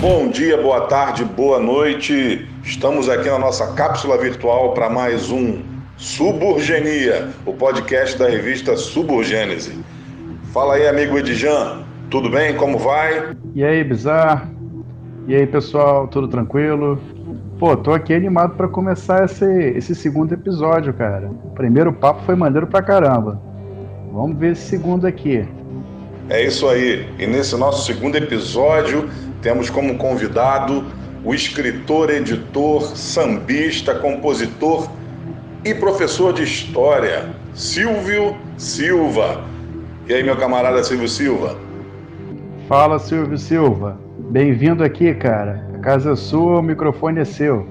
Bom dia, boa tarde, boa noite. Estamos aqui na nossa cápsula virtual para mais um Suburgenia, o podcast da revista Suburgênese. Fala aí, amigo Edjan, tudo bem? Como vai? E aí, Bizarro? E aí, pessoal, tudo tranquilo? Pô, tô aqui animado para começar esse segundo episódio, cara. O primeiro papo foi maneiro pra caramba. Vamos ver esse segundo aqui. É isso aí. E nesse nosso segundo episódio, temos como convidado o escritor, editor, sambista, compositor e professor de história, Silvio Silva. E aí, meu camarada Silvio Silva? Fala, Silvio Silva. Bem-vindo aqui, cara. A casa é sua, o microfone é seu.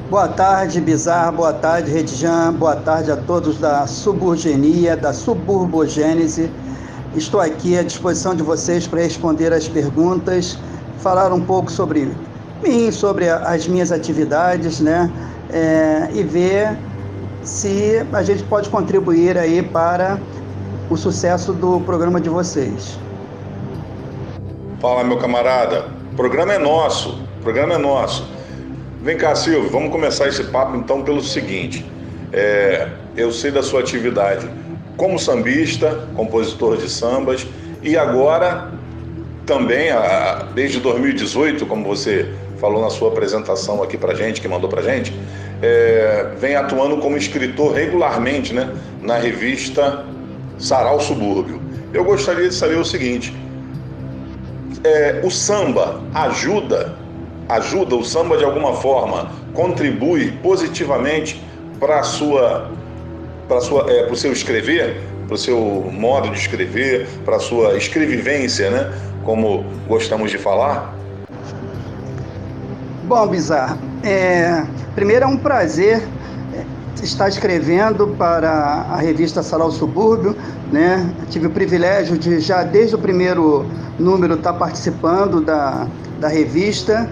Boa tarde, Bizarro. Boa tarde, Redjan. Boa tarde a todos da Suburgenia, da Suburbogênese. Estou aqui à disposição de vocês para responder as perguntas, falar um pouco sobre mim, sobre as minhas atividades, né? E ver se a gente pode contribuir aí para o sucesso do programa de vocês. Fala, meu camarada. O programa é nosso. Vem cá, Silvio, vamos começar esse papo então pelo seguinte. Eu sei da sua atividade como sambista, compositor de sambas, e agora também, desde 2018, como você falou na sua apresentação aqui pra gente, que mandou pra gente, vem atuando como escritor regularmente, né, na revista Sarau Subúrbio. Eu gostaria de saber o seguinte, o samba ajuda o samba de alguma forma, contribui positivamente para o seu escrever, para o seu modo de escrever, para a sua escrevivência, né? Como gostamos de falar? Bom, Bizarro, primeiro é um prazer estar escrevendo para a revista Sarau Subúrbio, né? Tive o privilégio de já desde o primeiro número estar participando da revista,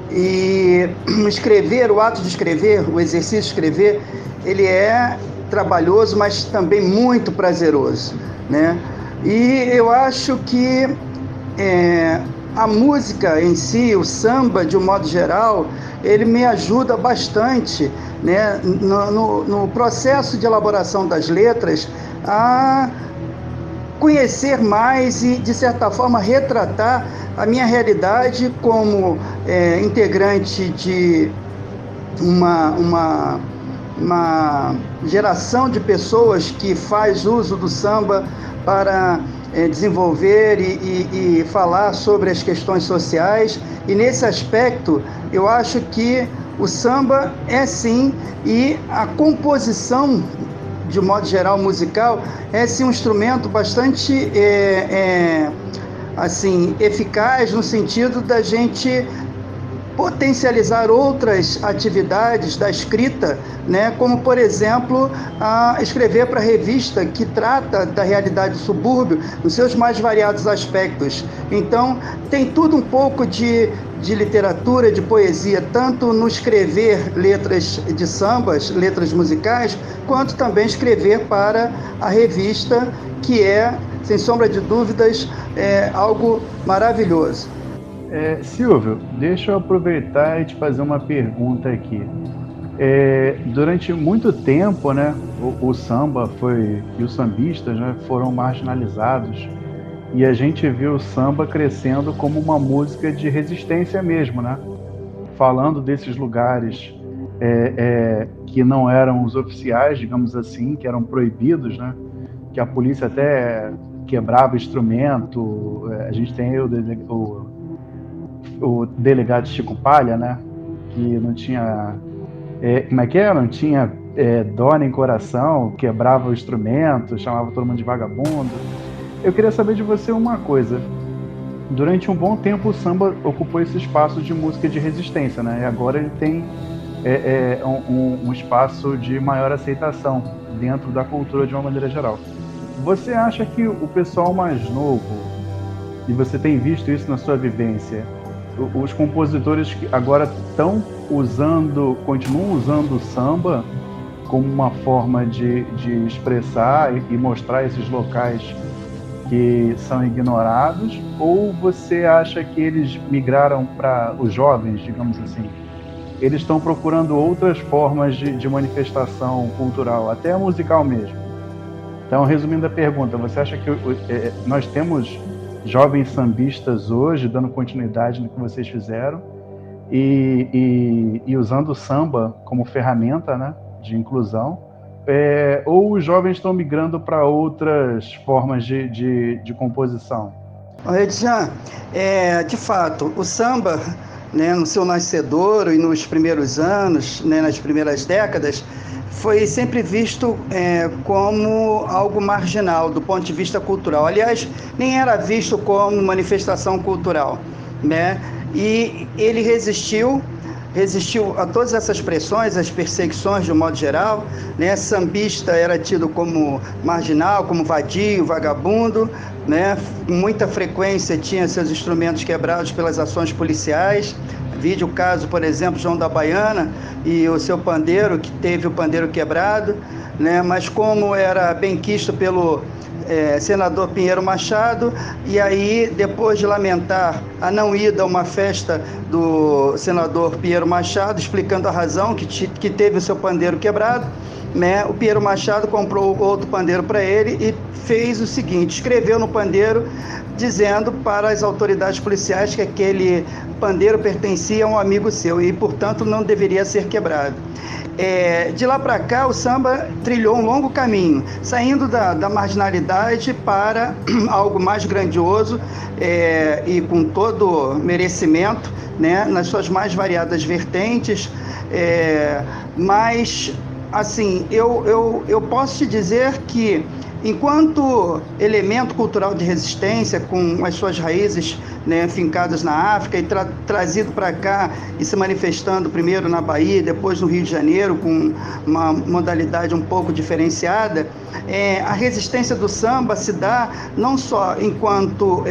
e escrever, o ato de escrever, o exercício de escrever, ele é trabalhoso, mas também muito prazeroso, né? E eu acho que a música em si, o samba de um modo geral, ele me ajuda bastante, né, no processo de elaboração das letras, a conhecer mais e, de certa forma, retratar a minha realidade como integrante de uma geração de pessoas que faz uso do samba para desenvolver e falar sobre as questões sociais. E nesse aspecto, eu acho que o samba é sim, e a composição, de um modo geral, musical, é sim um instrumento bastante assim, eficaz no sentido da gente potencializar outras atividades da escrita, né? Como, por exemplo, escrever para a revista que trata da realidade do subúrbio nos seus mais variados aspectos. Então, tem tudo um pouco de literatura, de poesia, tanto no escrever letras de sambas, letras musicais, quanto também escrever para a revista, que é, sem sombra de dúvidas, algo maravilhoso. Silvio, deixa eu aproveitar e te fazer uma pergunta aqui. Durante muito tempo, né, o samba e os sambistas, né, foram marginalizados, e a gente viu o samba crescendo como uma música de resistência mesmo, né? Falando desses lugares que não eram os oficiais, digamos assim, que eram proibidos, né? Que a polícia até quebrava instrumento. A gente tem o delegado Chico Palha, né? Que não tinha... como é que é? Não tinha dó nem coração, quebrava o instrumento, chamava todo mundo de vagabundo. Eu queria saber de você uma coisa. Durante um bom tempo o samba ocupou esse espaço de música de resistência, né? E agora ele tem um espaço de maior aceitação dentro da cultura de uma maneira geral. Você acha que o pessoal mais novo, e você tem visto isso na sua vivência, os compositores que agora continuam usando o samba como uma forma de expressar e mostrar esses locais que são ignorados, ou você acha que eles migraram para os jovens, digamos assim? Eles estão procurando outras formas de manifestação cultural, até musical mesmo. Então, resumindo a pergunta, você acha que nós temos jovens sambistas hoje, dando continuidade no que vocês fizeram, e usando o samba como ferramenta, né, de inclusão, ou os jovens estão migrando para outras formas de composição? Edjan, de fato, o samba, né, no seu nascedouro e nos primeiros anos, né, nas primeiras décadas, foi sempre visto como algo marginal do ponto de vista cultural. Aliás, nem era visto como manifestação cultural, né? E ele resistiu a todas essas pressões, as perseguições de um modo geral, né? Sambista era tido como marginal, como vadio, vagabundo, né? Com muita frequência tinha seus instrumentos quebrados pelas ações policiais. Vide o caso, por exemplo, João da Baiana e o seu pandeiro, que teve o pandeiro quebrado, né? Mas como era benquisto pelo senador Pinheiro Machado, e aí, depois de lamentar a não ida a uma festa do senador Pinheiro Machado, explicando a razão que teve o seu pandeiro quebrado, né, o Pinheiro Machado comprou outro pandeiro para ele e fez o seguinte: escreveu no pandeiro dizendo para as autoridades policiais que aquele pandeiro pertencia a um amigo seu e, portanto, não deveria ser quebrado. De lá para cá, o samba trilhou um longo caminho, saindo da marginalidade para algo mais grandioso e com todo merecimento, né, nas suas mais variadas vertentes. Mas, assim, eu posso te dizer que, enquanto elemento cultural de resistência, com as suas raízes, né, fincadas na África e trazido para cá e se manifestando primeiro na Bahia, depois no Rio de Janeiro, com uma modalidade um pouco diferenciada, a resistência do samba se dá não só enquanto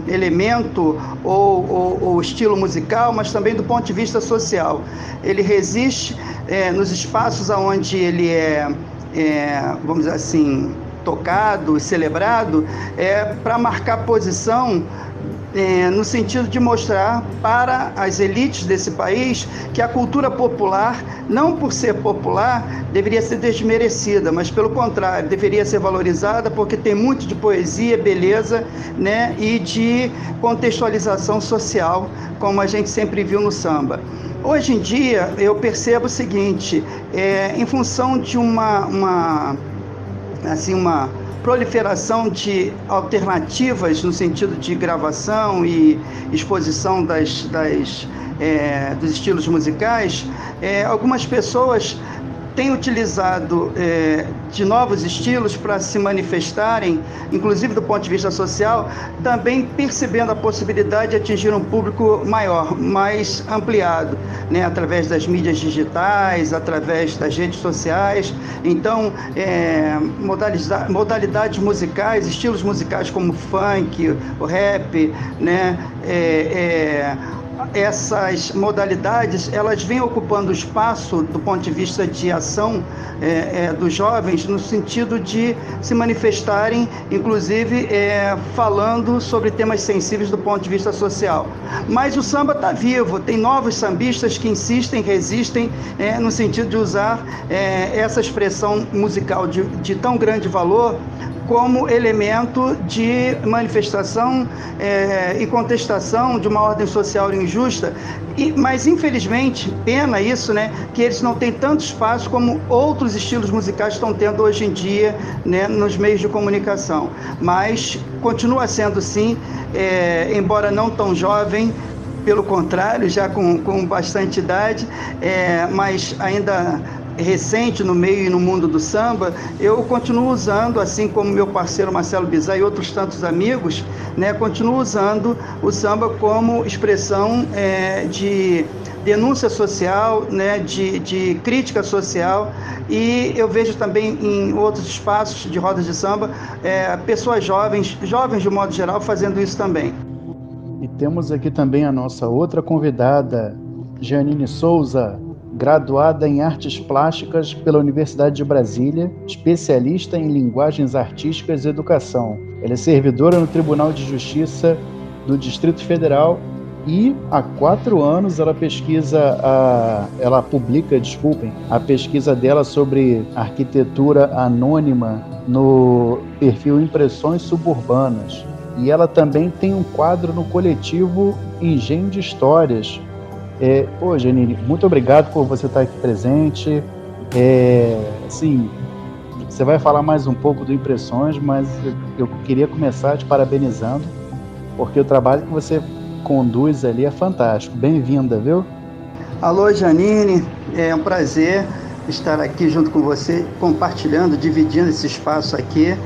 elemento ou estilo musical, mas também do ponto de vista social. Ele resiste nos espaços onde ele vamos dizer assim, tocado e celebrado, para marcar posição no sentido de mostrar para as elites desse país que a cultura popular, não por ser popular, deveria ser desmerecida, mas pelo contrário, deveria ser valorizada, porque tem muito de poesia, beleza, né, e de contextualização social, como a gente sempre viu no samba. Hoje em dia, eu percebo o seguinte: em função de uma proliferação de alternativas no sentido de gravação e exposição dos estilos musicais, algumas pessoas têm utilizado de novos estilos para se manifestarem, inclusive do ponto de vista social, também percebendo a possibilidade de atingir um público maior, mais ampliado, né, através das mídias digitais, através das redes sociais. Então, modalidades musicais, estilos musicais como o funk, o rap, né, essas modalidades, elas vêm ocupando espaço do ponto de vista de ação dos jovens, no sentido de se manifestarem, inclusive falando sobre temas sensíveis do ponto de vista social. Mas o samba está vivo, tem novos sambistas que insistem, resistem, no sentido de usar essa expressão musical de tão grande valor como elemento de manifestação e contestação de uma ordem social injusta, mas infelizmente, pena isso, né, que eles não têm tanto espaço como outros estilos musicais estão tendo hoje em dia, né, nos meios de comunicação. Mas continua sendo sim, embora não tão jovem, pelo contrário, já com bastante idade, mas ainda recente no meio e no mundo do samba, eu continuo usando, assim como meu parceiro Marcelo Bizarro e outros tantos amigos, né, continuo usando o samba como expressão de denúncia social, né, de crítica social, e eu vejo também em outros espaços de rodas de samba pessoas jovens de um modo geral fazendo isso também. E temos aqui também a nossa outra convidada, Janine Souza, graduada em Artes Plásticas pela Universidade de Brasília, especialista em Linguagens Artísticas e Educação. Ela é servidora no Tribunal de Justiça do Distrito Federal e há 4 anos ela publica a pesquisa dela sobre arquitetura anônima no perfil Impressões Suburbanas. E ela também tem um quadro no coletivo Engenho de Histórias. Janine, muito obrigado por você estar aqui presente. Você vai falar mais um pouco do Impressões, mas eu queria começar te parabenizando, porque o trabalho que você conduz ali é fantástico. Bem-vinda, viu? Alô, Janine, é um prazer estar aqui junto com você, compartilhando, dividindo esse espaço aqui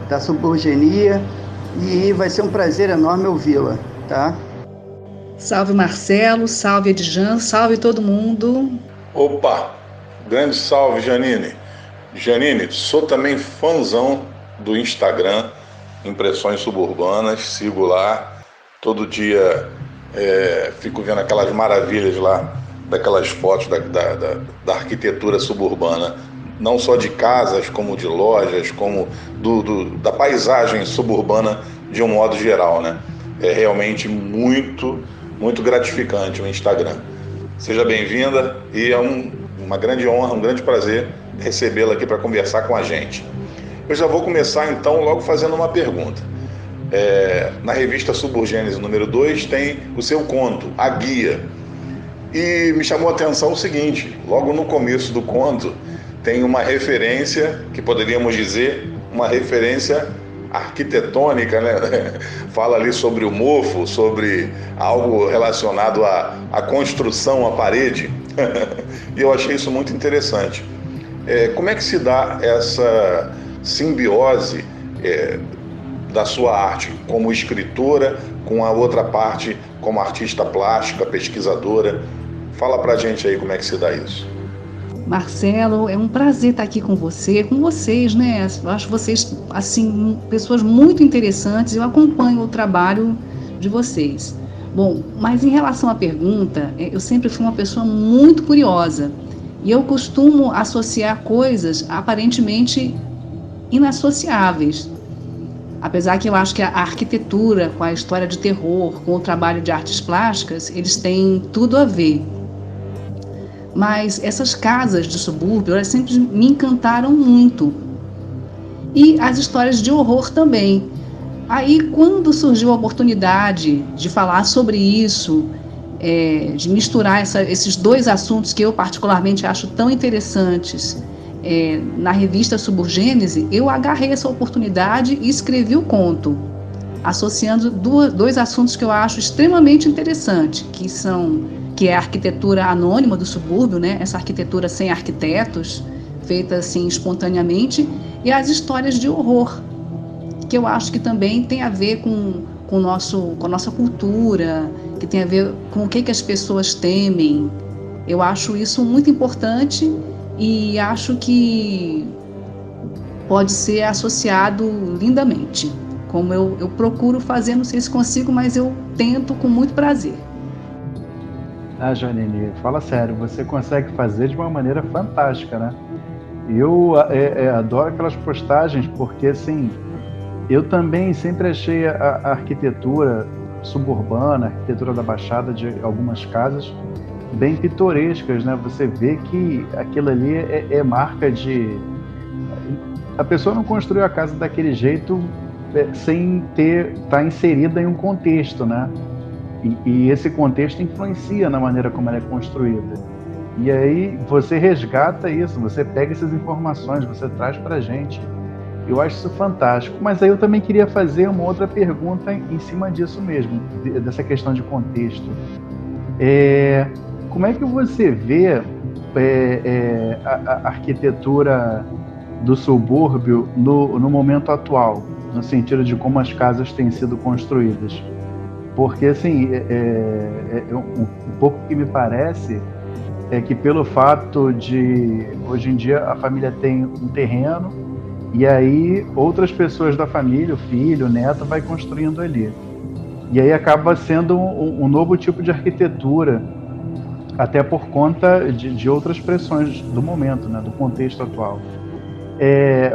da suburgenia, e vai ser um prazer enorme ouvi-la, tá? Salve Marcelo, salve Edjan, salve todo mundo. Opa, grande salve, Janine. Janine, sou também fãzão do Instagram, Impressões Suburbanas, sigo lá, todo dia fico vendo aquelas maravilhas lá, daquelas fotos da arquitetura suburbana, não só de casas, como de lojas, como da paisagem suburbana de um modo geral, né? É realmente muito, muito gratificante o Instagram. Seja bem-vinda e é uma grande honra, um grande prazer recebê-la aqui para conversar com a gente. Eu já vou começar então logo fazendo uma pergunta. Na revista Suburgênese número 2 tem o seu conto, A Guia. E me chamou a atenção o seguinte, logo no começo do conto tem uma referência, que poderíamos dizer, uma referência arquitetônica, né? Fala ali sobre o mofo, sobre algo relacionado à construção, à parede. E eu achei isso muito interessante. Como é que se dá essa simbiose da sua arte como escritora com a outra parte como artista plástica, pesquisadora? Fala pra gente aí como é que se dá isso. Marcelo, é um prazer estar aqui com vocês, né? Eu acho vocês, assim, pessoas muito interessantes, eu acompanho o trabalho de vocês. Bom, mas em relação à pergunta, eu sempre fui uma pessoa muito curiosa e eu costumo associar coisas aparentemente inassociáveis. Apesar que eu acho que a arquitetura, com a história de terror, com o trabalho de artes plásticas, eles têm tudo a ver. Mas essas casas de subúrbio, elas sempre me encantaram muito. E as histórias de horror também. Aí, quando surgiu a oportunidade de falar sobre isso, de misturar esses dois assuntos que eu particularmente acho tão interessantes, na revista Suburgênese, eu agarrei essa oportunidade e escrevi o conto, associando dois assuntos que eu acho extremamente interessantes, que é a arquitetura anônima do subúrbio, né? Essa arquitetura sem arquitetos, feita assim espontaneamente, e as histórias de horror, que eu acho que também tem a ver com a nossa cultura, que tem a ver com o que as pessoas temem. Eu acho isso muito importante e acho que pode ser associado lindamente, como eu procuro fazer, não sei se consigo, mas eu tento com muito prazer. Janine, fala sério, você consegue fazer de uma maneira fantástica, né? Eu adoro aquelas postagens, porque assim, eu também sempre achei a arquitetura suburbana, a arquitetura da Baixada de algumas casas bem pitorescas, né? Você vê que aquilo ali é marca de... A pessoa não construiu a casa daquele jeito sem estar inserida em um contexto, né? E esse contexto influencia na maneira como ela é construída. E aí você resgata isso, você pega essas informações, você traz pra gente. Eu acho isso fantástico. Mas aí eu também queria fazer uma outra pergunta em cima disso mesmo, dessa questão de contexto. Como é que você vê a arquitetura do subúrbio no momento atual, no sentido de como as casas têm sido construídas? Porque, assim, um pouco que me parece é que pelo fato de, hoje em dia, a família tem um terreno e aí outras pessoas da família, o filho, o neto, vai construindo ali. E aí acaba sendo um novo tipo de arquitetura, até por conta de outras pressões do momento, né, do contexto atual.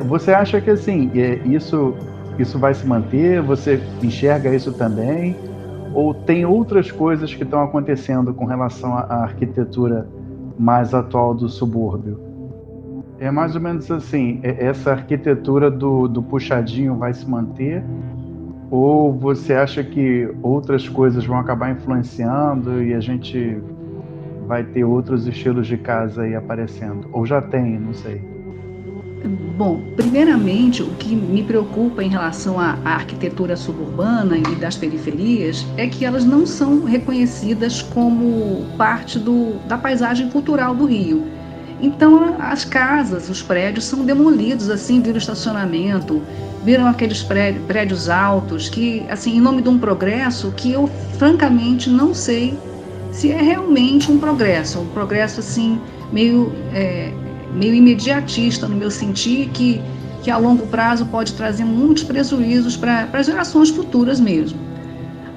Você acha que assim, isso vai se manter? Você enxerga isso também? Ou tem outras coisas que estão acontecendo com relação à arquitetura mais atual do subúrbio? É mais ou menos assim, essa arquitetura do puxadinho vai se manter? Ou você acha que outras coisas vão acabar influenciando e a gente vai ter outros estilos de casa aí aparecendo? Ou já tem, não sei. Bom, primeiramente, o que me preocupa em relação à arquitetura suburbana e das periferias é que elas não são reconhecidas como parte da paisagem cultural do Rio. Então, as casas, os prédios são demolidos, assim, viram estacionamento, viram aqueles prédios altos que, assim, em nome de um progresso que eu, francamente, não sei se é realmente um progresso, assim, meio imediatista, no meu sentir, que a longo prazo pode trazer muitos prejuízos para as gerações futuras mesmo.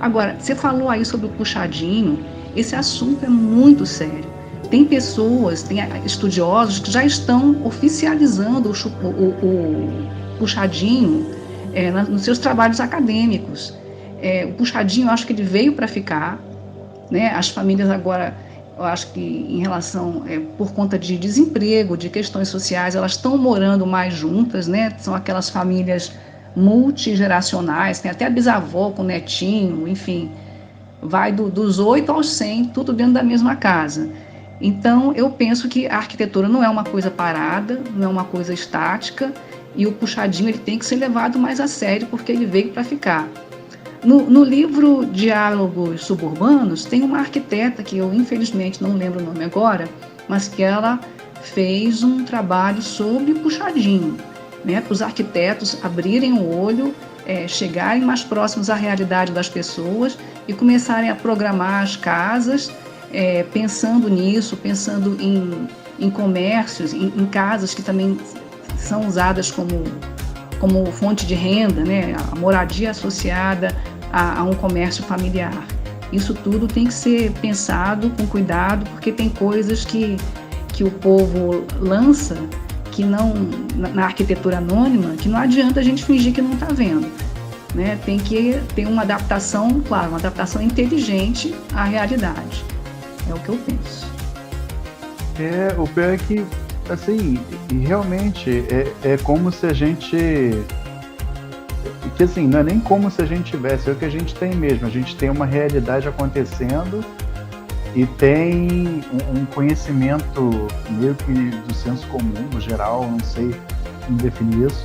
Agora, você falou aí sobre o puxadinho, esse assunto é muito sério. Tem pessoas, tem estudiosos que já estão oficializando o puxadinho nos seus trabalhos acadêmicos. O puxadinho, eu acho que ele veio para ficar, né? As famílias agora, eu acho que em relação, por conta de desemprego, de questões sociais, elas estão morando mais juntas, né? São aquelas famílias multigeracionais, tem até a bisavó com netinho, enfim, vai dos 8 aos 100, tudo dentro da mesma casa. Então, eu penso que a arquitetura não é uma coisa parada, não é uma coisa estática, e o puxadinho ele tem que ser levado mais a sério, porque ele veio para ficar. No livro Diálogos Suburbanos, tem uma arquiteta, que eu infelizmente não lembro o nome agora, mas que ela fez um trabalho sobre puxadinho, né, para os arquitetos abrirem o olho, chegarem mais próximos à realidade das pessoas e começarem a programar as casas, pensando nisso, pensando em comércios, em casas que também são usadas como fonte de renda, né? A moradia associada a um comércio familiar. Isso tudo tem que ser pensado com cuidado, porque tem coisas que o povo lança que não, na arquitetura anônima, que não adianta a gente fingir que não está vendo, né? Tem que ter uma adaptação, claro, uma adaptação inteligente à realidade. É o que eu penso. O pior é que, assim, realmente é como se a gente... Que assim, não é nem como se a gente tivesse, é o que a gente tem mesmo. A gente tem uma realidade acontecendo e tem um conhecimento meio que do senso comum, no geral, não sei como definir isso,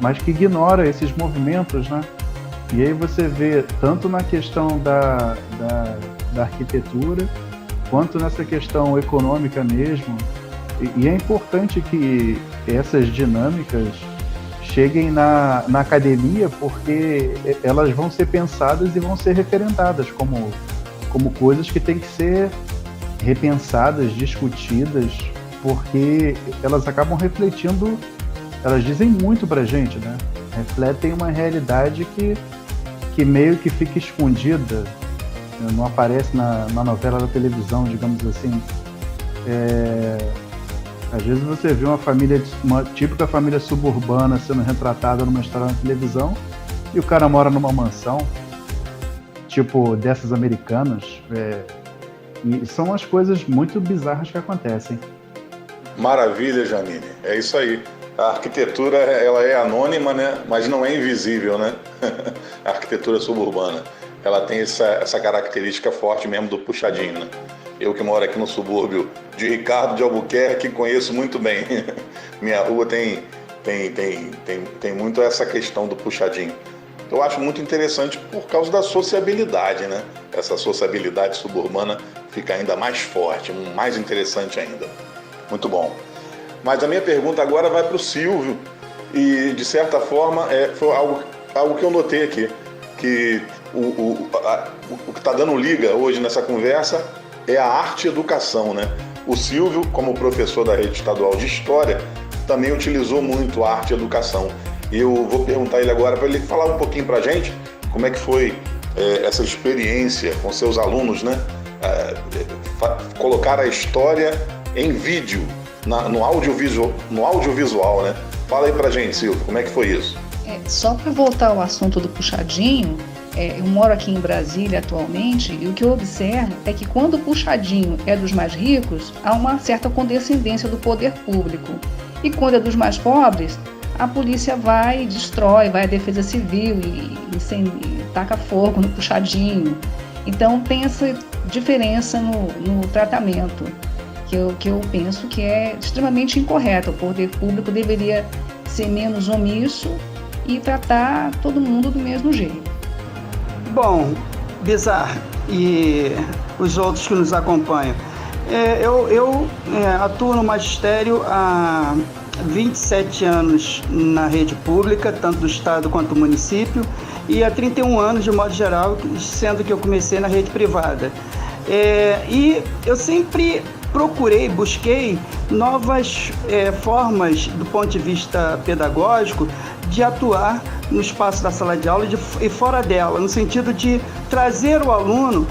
mas que ignora esses movimentos, né? E aí você vê tanto na questão da arquitetura, quanto nessa questão econômica mesmo. E é importante que essas dinâmicas cheguem na academia, porque elas vão ser pensadas e vão ser referendadas como coisas que têm que ser repensadas, discutidas, porque elas acabam refletindo, elas dizem muito pra gente, né? Refletem uma realidade que meio que fica escondida, não aparece na novela da televisão, digamos assim. Às vezes você vê uma típica família suburbana sendo retratada numa história na televisão e o cara mora numa mansão, tipo dessas americanas. E são as coisas muito bizarras que acontecem. Maravilha, Janine. É isso aí. A arquitetura, ela é anônima, né? Mas não é invisível, né? A arquitetura suburbana, ela tem essa característica forte mesmo do puxadinho, né? Eu que moro aqui no subúrbio de Ricardo de Albuquerque, conheço muito bem. Minha rua tem muito essa questão do puxadinho. Eu acho muito interessante por causa da sociabilidade, né? Essa sociabilidade suburbana fica ainda mais forte, mais interessante ainda. Muito bom. Mas a minha pergunta agora vai para o Silvio, e de certa forma foi algo que eu notei aqui, que o que está dando liga hoje nessa conversa é a arte e educação, né? O Silvio, como professor da Rede Estadual de História, também utilizou muito a arte e educação. E eu vou perguntar a ele agora para ele falar um pouquinho para a gente como é que foi essa experiência com seus alunos, né? Colocar a história em vídeo, no audiovisual, né? Fala aí pra gente, Silvio, como é que foi isso? Só para voltar ao assunto do Puxadinho, eu moro aqui em Brasília atualmente e o que eu observo é que quando o Puxadinho é dos mais ricos, há uma certa condescendência do poder público. E quando é dos mais pobres, a polícia vai e destrói, vai à defesa civil e taca fogo no Puxadinho. Então tem essa diferença no tratamento, que eu penso que é extremamente incorreto. O poder público deveria ser menos omisso e tratar todo mundo do mesmo jeito. Bom, Bizarro e os outros que nos acompanham, eu atuo no magistério há 27 anos na rede pública, tanto do estado quanto do município, e há 31 anos, de modo geral, sendo que eu comecei na rede privada. E eu sempre busquei novas formas, do ponto de vista pedagógico, de atuar no espaço da sala de aula e fora dela, no sentido de trazer o aluno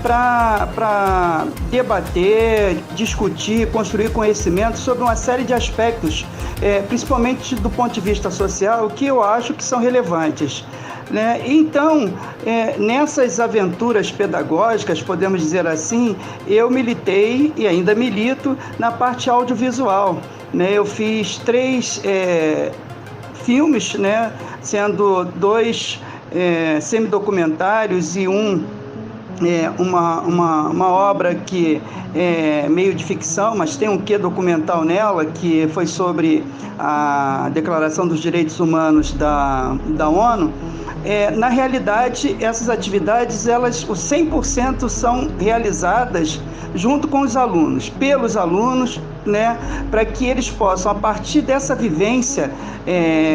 para debater, discutir, construir conhecimento sobre uma série de aspectos, principalmente do ponto de vista social, que eu acho que são relevantes. Então, nessas aventuras pedagógicas, podemos dizer assim, eu militei e ainda milito na parte audiovisual. Eu fiz 3 filmes, sendo 2 semidocumentários e uma obra que é meio de ficção, mas tem um quê documental nela, que foi sobre a Declaração dos Direitos Humanos da ONU. Na realidade, essas atividades, os 100% são realizadas junto com os alunos, pelos alunos, para que eles possam, a partir dessa vivência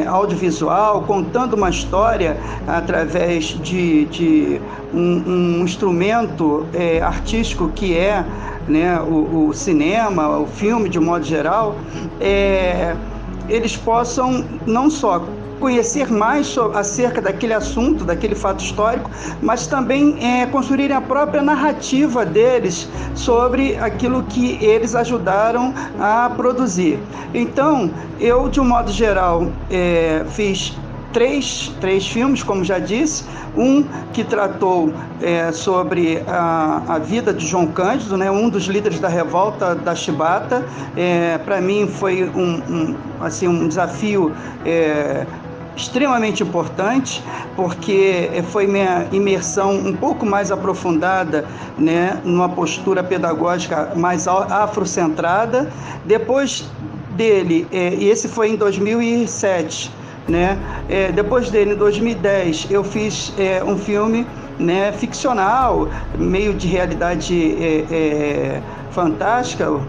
audiovisual, contando uma história através de um instrumento artístico que é o cinema, o filme de um modo geral, eles possam não só conhecer mais acerca daquele assunto, daquele fato histórico, mas também construírem a própria narrativa deles sobre aquilo que eles ajudaram a produzir. Então, eu, de um modo geral, fiz 3 filmes, como já disse, um que tratou sobre a vida de João Cândido, um dos líderes da revolta da Chibata. Para mim foi um desafio extremamente importante, porque foi minha imersão um pouco mais aprofundada, numa postura pedagógica mais afrocentrada. Depois dele, e esse foi em 2007, depois dele, em 2010, eu fiz um filme ficcional, meio de realidade fantástica,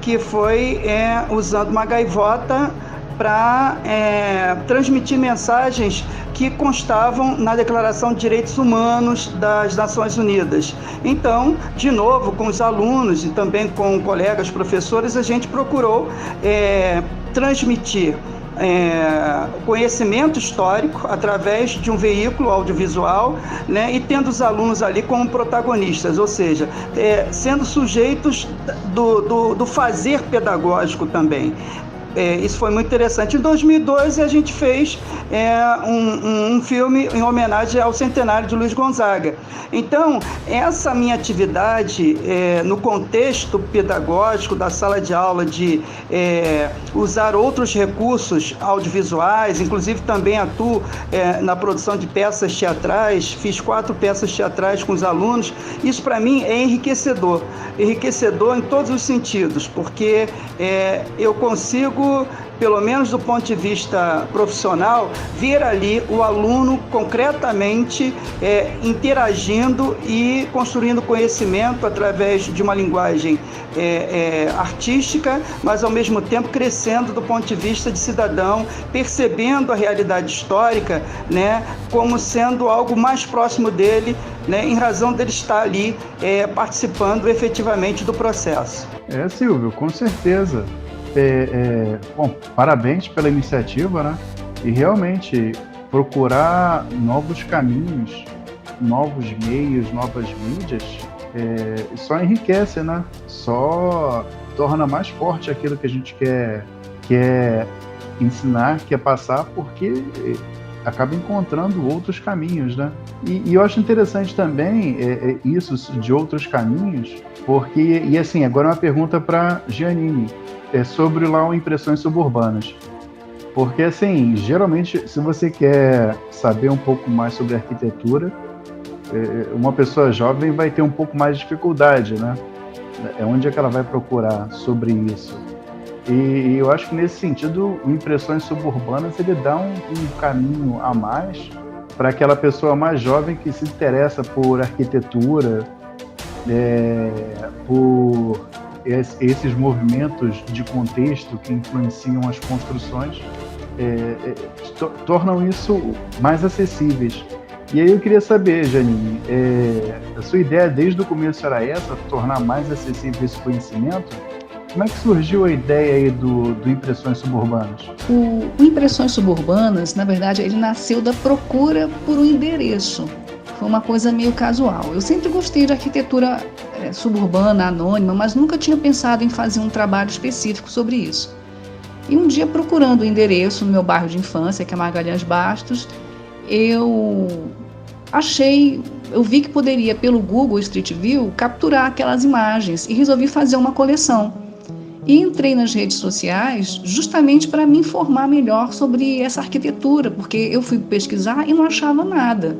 que foi usando uma gaivota para transmitir mensagens que constavam na Declaração de Direitos Humanos das Nações Unidas. Então, de novo, com os alunos e também com colegas professores, a gente procurou transmitir conhecimento histórico através de um veículo audiovisual, e tendo os alunos ali como protagonistas, ou seja, sendo sujeitos do fazer pedagógico também. Isso foi muito interessante. Em 2012, a gente fez um filme em homenagem ao centenário de Luiz Gonzaga. Então, essa minha atividade no contexto pedagógico da sala de aula, de usar outros recursos audiovisuais, inclusive também atuo na produção de peças teatrais, fiz 4 peças teatrais com os alunos. Isso, para mim, é enriquecedor em todos os sentidos, porque eu consigo, pelo menos do ponto de vista profissional, ver ali o aluno concretamente interagindo e construindo conhecimento através de uma linguagem artística, mas ao mesmo tempo crescendo do ponto de vista de cidadão, percebendo a realidade histórica, como sendo algo mais próximo dele, em razão dele estar ali participando efetivamente do processo. Silvio, com certeza. Bom, parabéns pela iniciativa, E realmente procurar novos caminhos novos meios, novas mídias, só enriquece, né? Só torna mais forte aquilo que a gente quer ensinar, quer passar, porque acaba encontrando outros caminhos, né? E eu acho interessante também isso de outros caminhos, porque, e assim, agora uma pergunta para Giannini, sobre lá o Impressões Suburbanas. Porque, assim, geralmente, se você quer saber um pouco mais sobre arquitetura, uma pessoa jovem vai ter um pouco mais de dificuldade, né? Onde é que ela vai procurar sobre isso? E eu acho que, nesse sentido, o Impressões Suburbanas, ele dá um caminho a mais para aquela pessoa mais jovem que se interessa por arquitetura, por esses movimentos de contexto que influenciam as construções, tornam isso mais acessíveis. E aí eu queria saber, Janine, a sua ideia desde o começo era essa, tornar mais acessível esse conhecimento? Como é que surgiu a ideia aí do Impressões Suburbanas? O Impressões Suburbanas, na verdade, ele nasceu da procura por um endereço. Foi uma coisa meio casual. Eu sempre gostei de arquitetura suburbana, anônima, mas nunca tinha pensado em fazer um trabalho específico sobre isso. E um dia, procurando o endereço no meu bairro de infância, que é Magalhães Bastos, eu vi que poderia, pelo Google Street View, capturar aquelas imagens e resolvi fazer uma coleção. E entrei nas redes sociais justamente para me informar melhor sobre essa arquitetura, porque eu fui pesquisar e não achava nada.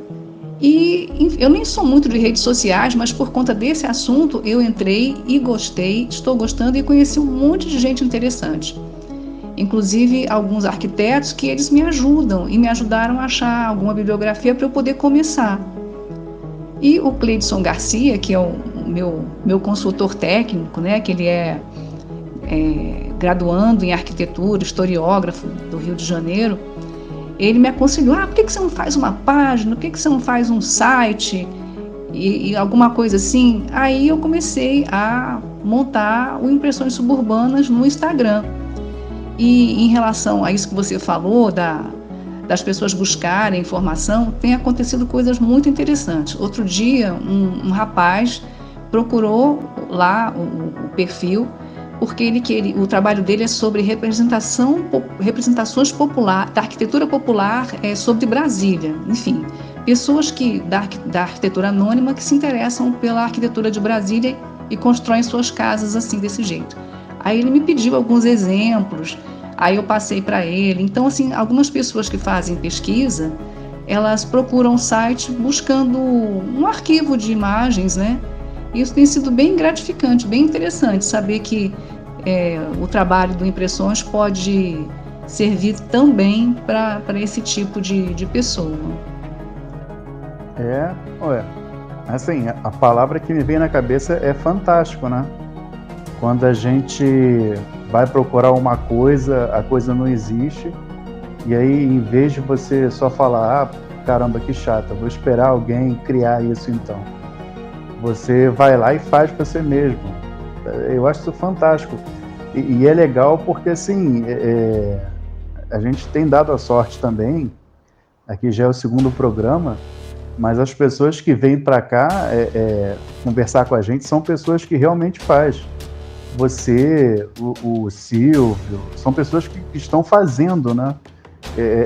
E eu nem sou muito de redes sociais, mas por conta desse assunto eu entrei e gostei, estou gostando e conheci um monte de gente interessante. Inclusive alguns arquitetos que eles me ajudam e me ajudaram a achar alguma bibliografia para eu poder começar. E o Cleidson Garcia, que é o meu consultor técnico, né, que ele é graduando em arquitetura, historiógrafo do Rio de Janeiro, ele me aconselhou, por que você não faz uma página, por que você não faz um site e alguma coisa assim? Aí eu comecei a montar o Impressões Suburbanas no Instagram. E em relação a isso que você falou, das pessoas buscarem informação, tem acontecido coisas muito interessantes. Outro dia, um rapaz procurou lá o perfil, porque o trabalho dele é sobre representações populares, da arquitetura popular sobre Brasília. Enfim, pessoas da arquitetura anônima que se interessam pela arquitetura de Brasília e constroem suas casas assim, desse jeito. Aí ele me pediu alguns exemplos, aí eu passei para ele. Então, assim, algumas pessoas que fazem pesquisa, elas procuram o site buscando um arquivo de imagens, né? Isso tem sido bem gratificante, bem interessante, saber que o trabalho do Impressões pode servir também para esse tipo de pessoa. Assim, a palavra que me vem na cabeça é fantástico, né? Quando a gente vai procurar uma coisa, a coisa não existe, e aí, em vez de você só falar, caramba, que chata, vou esperar alguém criar isso então. Você vai lá e faz para você mesmo. Eu acho isso fantástico. E é legal porque, assim, a gente tem dado a sorte também, aqui já é o segundo programa, mas as pessoas que vêm para cá conversar com a gente são pessoas que realmente fazem. Você, o Silvio, são pessoas que estão fazendo, né?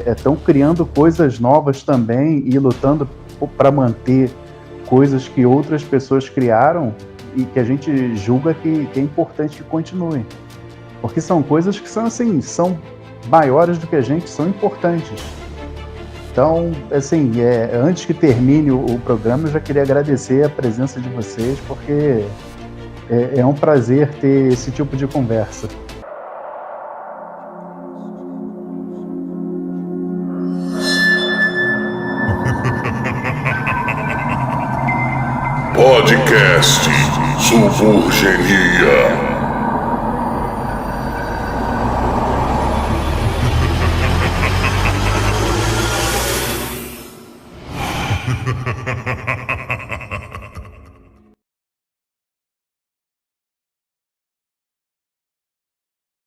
Estão criando coisas novas também e lutando para manter coisas que outras pessoas criaram e que a gente julga que é importante que continuem. Porque são coisas que são, assim, são maiores do que a gente, são importantes. Então, assim, antes que termine o programa, eu já queria agradecer a presença de vocês, porque é um prazer ter esse tipo de conversa. Podcast Suburgenia.